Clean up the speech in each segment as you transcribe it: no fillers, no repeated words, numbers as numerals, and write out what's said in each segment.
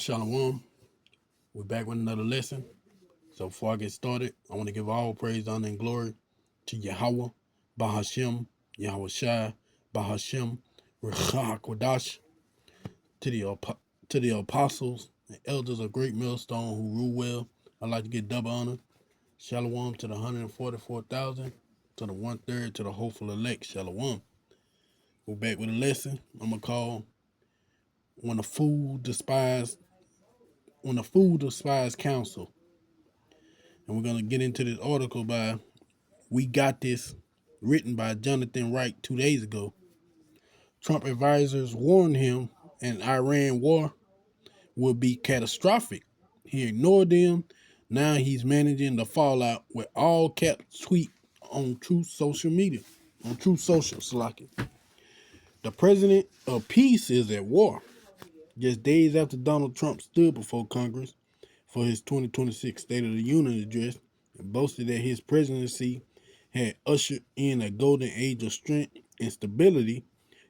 Shalom. We're back with another lesson. So before I get started, I want to give all praise, honor, and glory to Yahweh, Bahashem, Yahweh Shai, Bahashem, Ruach Kodash, to the apostles and elders of Great Millstone who rule well. I'd like to give double honor. Shalom to the 144,000, to the 1/3, to the hopeful elect. Shalom. We're back with a lesson. I'm gonna call when a fool despise counsel. And we're going to get into this article by We Got This, written by Jonathan Wright 2 days ago. Trump advisors warned him an Iran war would be catastrophic. He ignored them. Now he's managing the fallout with all caps tweet on Truth Social media. On Truth Social, Slaki. The president of peace is at war. Just days after Donald Trump stood before Congress for his 2026 State of the Union address and boasted that his presidency had ushered in a golden age of strength and stability,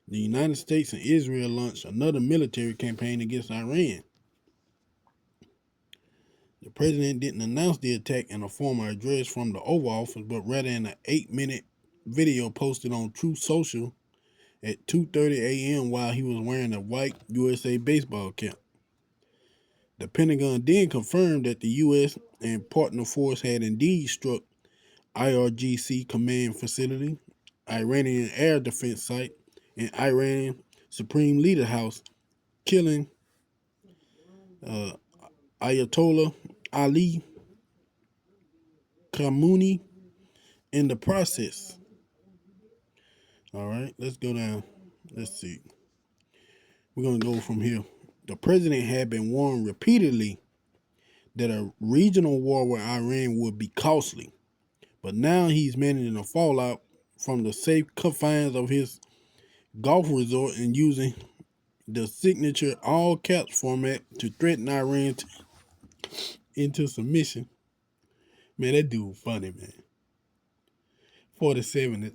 the United States and Israel launched another military campaign against Iran. The president didn't announce the attack in a formal address from the Oval Office, but rather in an 8-minute video posted on Truth Social at 2:30 a.m. while he was wearing a white USA baseball cap. The Pentagon then confirmed that the U.S. and partner force had indeed struck IRGC command facility, Iranian air defense site, and Iran Supreme Leader House, killing Ayatollah Ali Khamenei in the process. All right, let's go down. Let's see. We're going to go from here. The president had been warned repeatedly that a regional war with Iran would be costly, but now he's managing the fallout from the safe confines of his golf resort and using the signature all caps format to threaten Iran into submission. Man, that dude funny, man.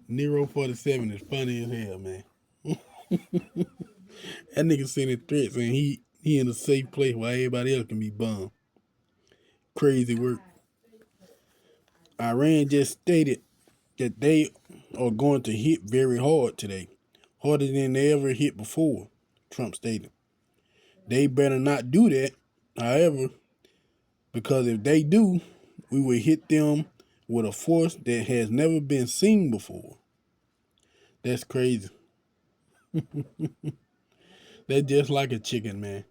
Nero 47 is funny as hell, man. That nigga sending threats and he in a safe place where everybody else can be bummed. Crazy work. Iran just stated that they are going to hit very hard today, harder than they ever hit before, Trump stated. They better not do that, however, because if they do, we will hit them with a force that has never been seen before. That's crazy. That's just like a chicken, man.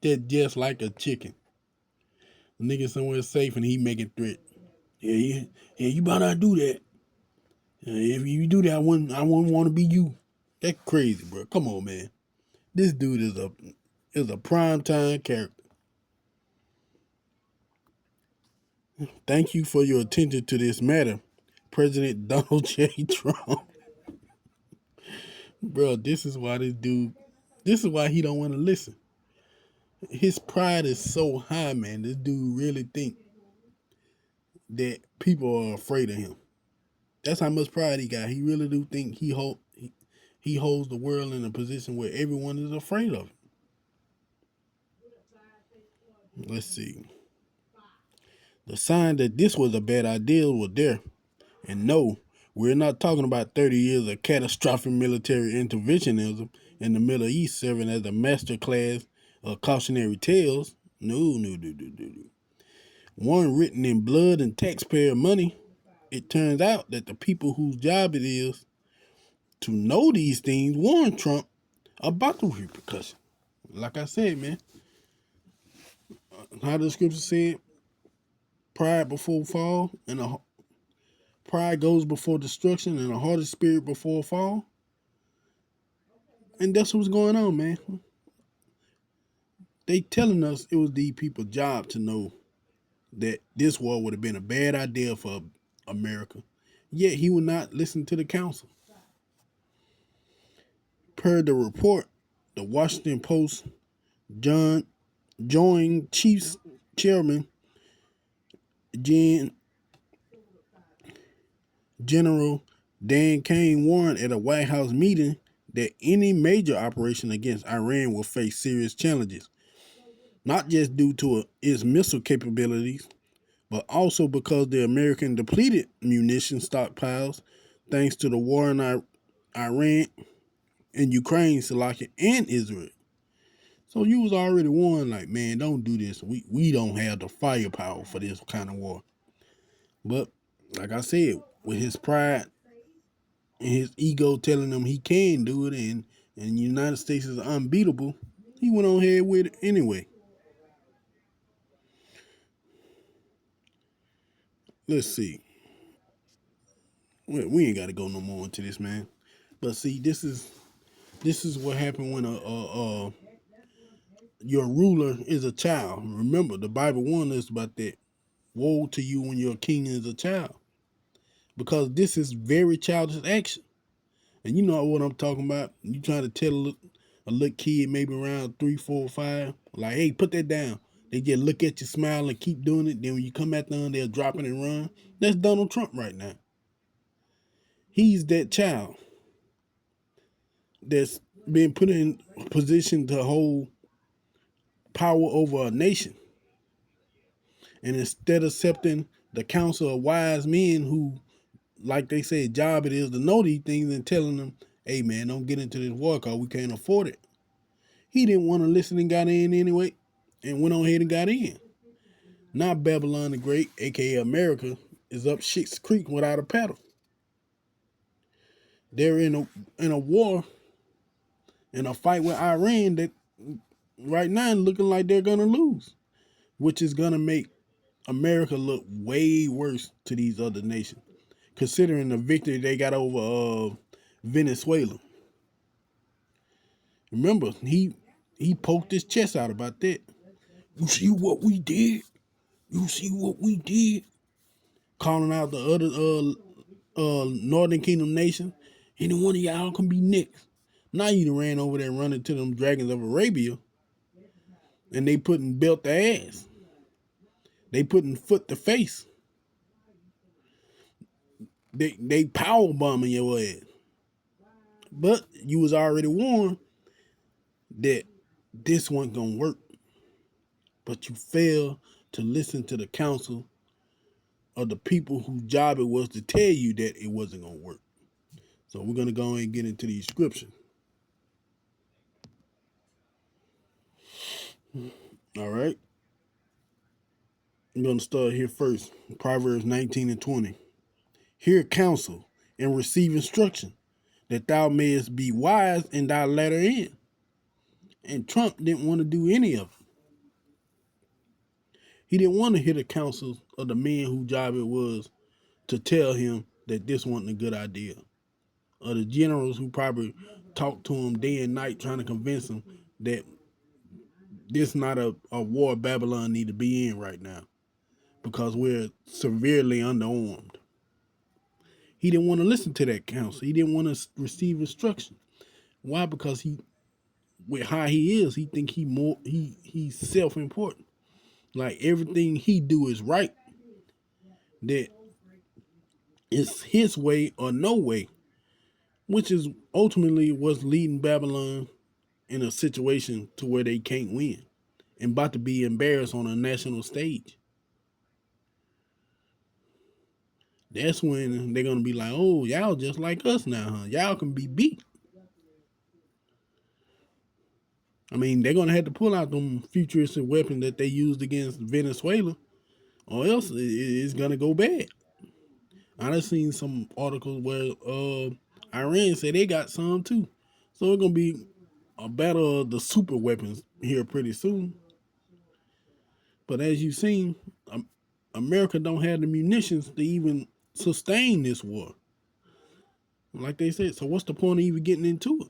That's just like a chicken. A nigga somewhere safe and he making threat. Yeah, you better not do that. If you do that, I wouldn't want to be you. That's crazy, bro. Come on, man. This dude is a primetime character. Thank you for your attention to this matter, President Donald J. Trump. Bro, this is why he don't want to listen. His pride is so high, man. This dude really think that people are afraid of him. That's how much pride he got. He really do think he holds the world in a position where everyone is afraid of him. Let's see. The sign that this was a bad idea was there. And no, we're not talking about 30 years of catastrophic military interventionism in the Middle East serving as a master class of cautionary tales. No. One written in blood and taxpayer money. It turns out that the people whose job it is to know these things warn Trump about the repercussions. Like I said, man, how the scripture said, pride before fall, and pride goes before destruction, and a haughty spirit before fall. And that's what's going on, man. They telling us it was these people's job to know that this war would have been a bad idea for America. Yet he would not listen to the counsel. Per the report, the Washington Post Joint Chiefs Chairman General Dan Kane warned at a White House meeting that any major operation against Iran will face serious challenges. not just due to its missile capabilities, but also because the American depleted munition stockpiles thanks to the war in Iran and Ukraine, Slovakia, and Israel. So you was already warned, like, man, don't do this. We don't have the firepower for this kind of war. But like I said, with his pride and his ego telling him he can do it, and the United States is unbeatable, he went on ahead with it anyway. Let's see. We ain't got to go no more into this, man. But see, this is what happened when your ruler is a child. Remember, the Bible warns us about that. Woe to you when your king is a child, because this is very childish action. And you know what I'm talking about. You trying to tell a little kid, maybe around 3, 4, 5, like, hey, put that down. They just look at you, smile, and keep doing it. Then when you come at them, they'll drop it and run. That's Donald Trump right now. He's that child that's been put in position to hold power over a nation. And instead of accepting the counsel of wise men who, like they say, job it is to know these things, and telling them, hey man, don't get into this war because we can't afford it. He didn't want to listen and got in anyway, and went on ahead and got in. Now Babylon the Great, aka America, is up shit's creek without a paddle. They're in a war, in a fight with Iran that right now looking like they're gonna lose, which is gonna make America look way worse to these other nations, considering the victory they got over Venezuela. Remember, he poked his chest out about that. You see what we did? You see what we did? Calling out the other Northern Kingdom nation. Any one of y'all can be next. Now you done ran over there running to them dragons of Arabia, and they putting belt to ass. They putting foot to face. They power bombing your ass. But you was already warned that this wasn't gonna work. But you failed to listen to the counsel of the people whose job it was to tell you that it wasn't gonna work. So we're gonna go and get into these scriptures. All right. I'm gonna start here first. Proverbs 19 and 20. Hear counsel and receive instruction, that thou mayest be wise in thy latter end. And Trump didn't want to do any of it. He didn't want to hear the counsel of the men whose job it was to tell him that this wasn't a good idea, or the generals who probably talked to him day and night trying to convince him that this not a war Babylon need to be in right now, because we're severely underarmed. He didn't want to listen to that counsel. He didn't want to receive instruction. Why? Because with how he is, he think he's self important. Like everything he do is right. That it's his way or no way, which is ultimately what's leading Babylon in a situation to where they can't win and about to be embarrassed on a national stage. That's when they're gonna be like, "Oh, y'all just like us now, huh? Y'all can be beat." I mean, they're gonna have to pull out them futuristic weapons that they used against Venezuela, or else it's gonna go bad. I done seen some articles where Iran say they got some too, so it's gonna be a battle of the super weapons here pretty soon. But as you've seen, America don't have the munitions to even sustain this war. Like they said, so what's the point of even getting into it?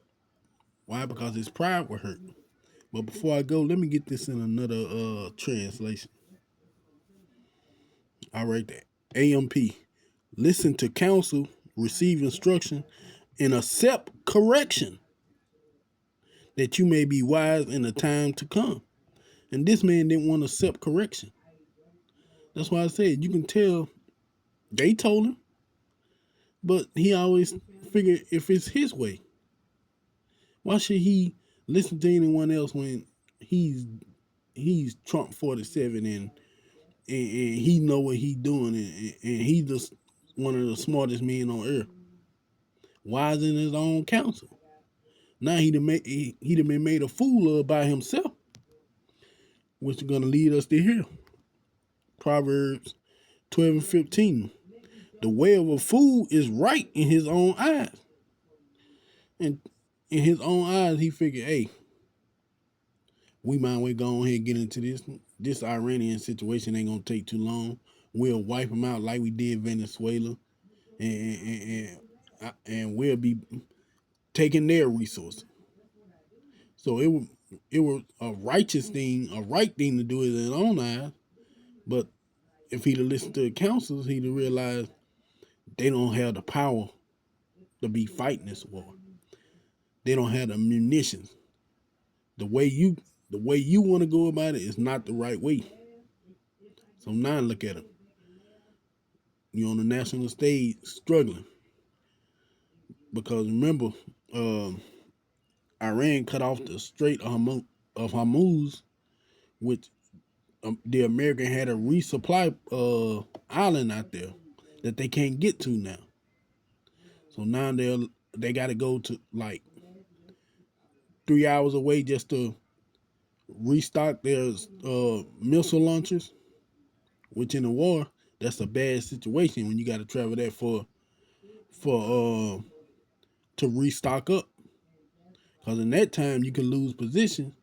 Why? Because his pride were hurt. But before I go, let me get this in another translation. All right, there. AMP. Listen to counsel, receive instruction, and accept correction, that you may be wise in the time to come. And this man didn't want to accept correction. That's why I said you can tell they told him, but he always figured if it's his way, why should he listen to anyone else when he's he's Trump 47, and he know what he doing, and he just one of the smartest men on earth. Wise in his own counsel. Now he done been made a fool of by himself, which is gonna lead us to here. Proverbs 12 and 15. The way of a fool is right in his own eyes. And in his own eyes, he figured, hey, we might well go ahead and get into this. This Iranian situation ain't gonna take too long. We'll wipe them out like we did Venezuela, and we'll be taking their resources. So it was a righteous thing, a right thing to do in his own eyes. But if he'd have listened to the councils, he'd have realized they don't have the power to be fighting this war. They don't have the munitions. The way you want to go about it is not the right way. So now look at him. You're on the national stage struggling. Because remember, Iran cut off the Strait of Hormuz, which the American had a resupply island out there that they can't get to now. So now they got to go to like 3 hours away just to restock their missile launchers. Which in the war, that's a bad situation when you got to travel that for to restock up. Because in that time you can lose position,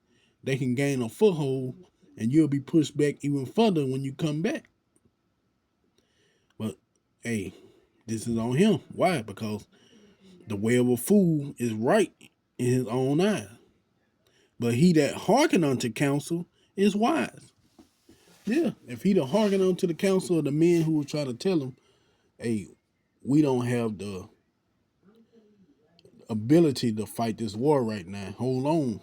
they can gain a foothold, and you'll be pushed back even further when you come back. But hey, this is on him. Why? Because the way of a fool is right in his own eyes. But he that hearken unto counsel is wise. Yeah, if he'd have hearkened unto the counsel of the men who were trying to tell him, hey, we don't have the ability to fight this war right now. Hold on.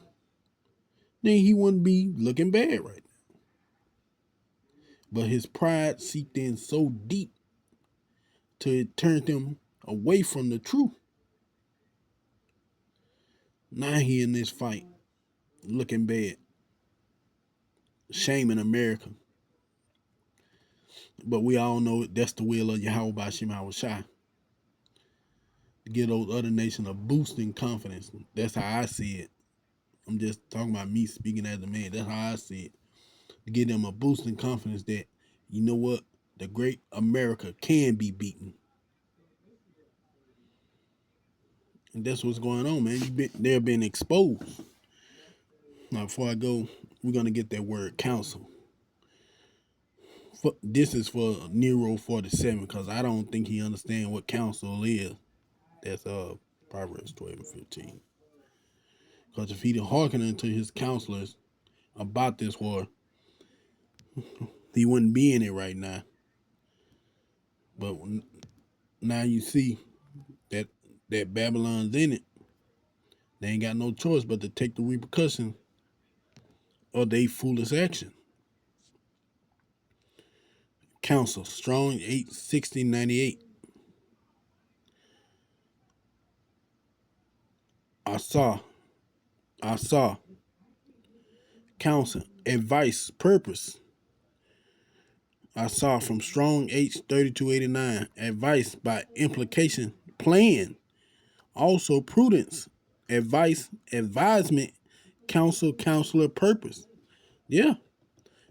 Then he wouldn't be looking bad right now. But his pride seeped in so deep till it turned him away from the truth. Now he in this fight, looking bad, shaming America. But we all know that's the will of Yahweh Bashim Hawashai. To give those other nations a boost in confidence. That's how I see it. I'm just talking about me speaking as a man. That's how I see it. To give them a boost in confidence that, you know what, the great America can be beaten. And that's what's going on, man. They're being exposed. Now, before I go, we're going to get that word counsel. This is for Nero 47, because I don't think he understands what counsel is. That's Proverbs 12 and 15. Because if he'd hearkened to his counselors about this war, he wouldn't be in it right now. But now you see that Babylon's in it. They ain't got no choice but to take the repercussions of their foolish action. Counsel, Strong 86098. I saw. Counsel, advice, purpose. I saw from Strong H 3289. Advice by implication, plan. Also prudence, advice, advisement, counsel, counselor, purpose. Yeah.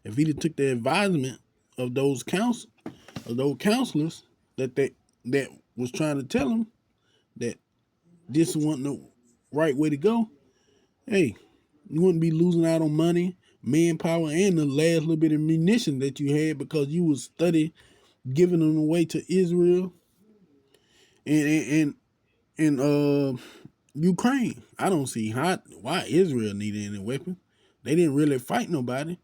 If he took the advisement of those counselors that was trying to tell him that this wasn't the right way to go, hey, you wouldn't be losing out on money, manpower, and the last little bit of munition that you had because you was giving them away to Israel and Ukraine. I don't see why Israel needed any weapons. They didn't really fight nobody.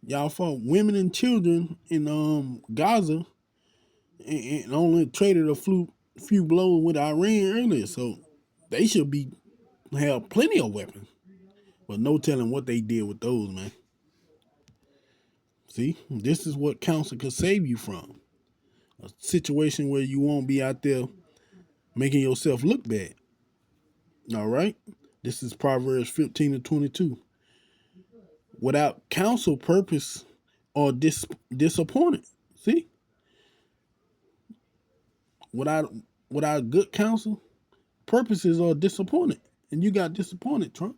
Y'all fought women and children in Gaza and only traded a few blows with Iran earlier. So they should have plenty of weapons. But no telling what they did with those, man. See, this is what counsel could save you from. A situation where you won't be out there making yourself look bad. All right? This is Proverbs 15 and 22. Without counsel, purpose or disappointed. See, without good counsel, purposes are disappointed, and you got disappointed, Trump.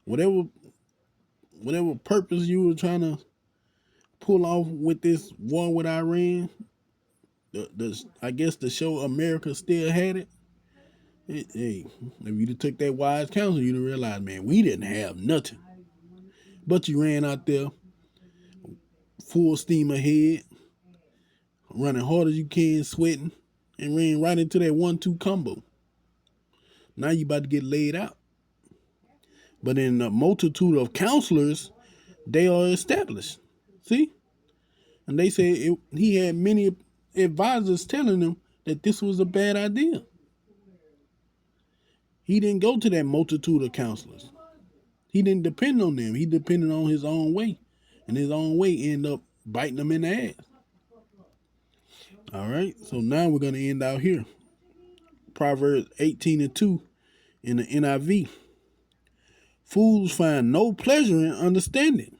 Whatever purpose you were trying to pull off with this war with Iran, I guess to show America still had it. Hey, if you'd have took that wise counsel, you'd have realized, man, we didn't have nothing. But you ran out there full steam ahead, running hard as you can, sweating, and ran right into that 1-2 combo. Now you about to get laid out. But in a multitude of counselors, they are established. See? And they said he had many advisors telling him that this was a bad idea. He didn't go to that multitude of counselors. He didn't depend on them. He depended on his own way. And his own way ended up biting him in the ass. All right, so now we're going to end out here. Proverbs 18:2 in the NIV. Fools find no pleasure in understanding.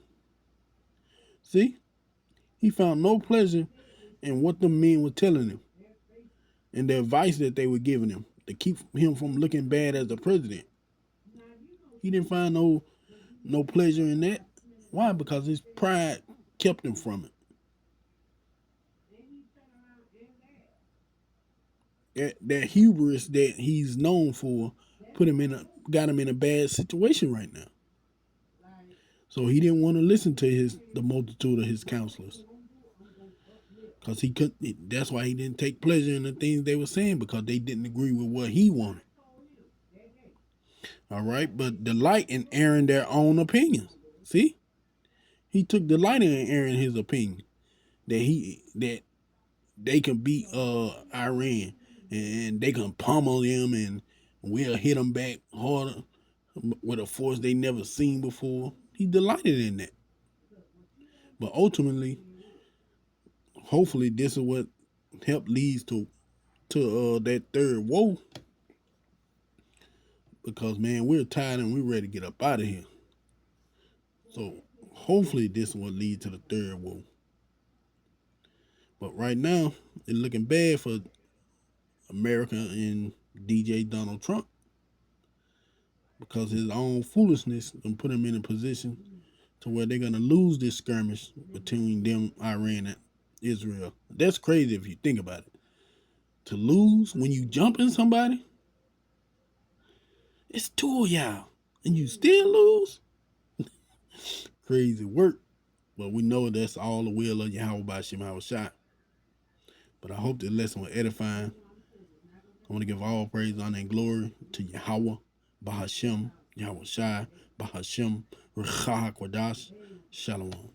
See? He found no pleasure in what the men were telling him and the advice that they were giving him to keep him from looking bad as the president. He didn't find no pleasure in that. Why? Because his pride kept him from it. That hubris that he's known for got him in a bad situation right now. So he didn't want to listen to the multitude of his counselors. Because he couldn't. That's why he didn't take pleasure in the things they were saying, because they didn't agree with what he wanted. All right, but delight in airing their own opinions. See, he took delight in airing his opinion that they can beat Iran and they can pummel them and we'll hit them back harder with a force they never seen before. He delighted in that. But ultimately, hopefully, this is what helped leads to that third woe. Because, man, we're tired and we're ready to get up out of here. So, hopefully, this is what leads to the third woe. But right now, it's looking bad for America and DJ Donald Trump. Because his own foolishness can put him in a position to where they're going to lose this skirmish between them, Iran, and Israel. That's crazy if you think about it. To lose when you jump in somebody, it's two of y'all, and you still lose? Crazy work. But we know that's all the will of Yahweh by Shema Shai. But I hope this lesson was edifying. I want to give all praise, honor, and glory to Yahweh, Bahashem, Yahweh Shai, Bahashem, Ruach HaKodesh, Shalom.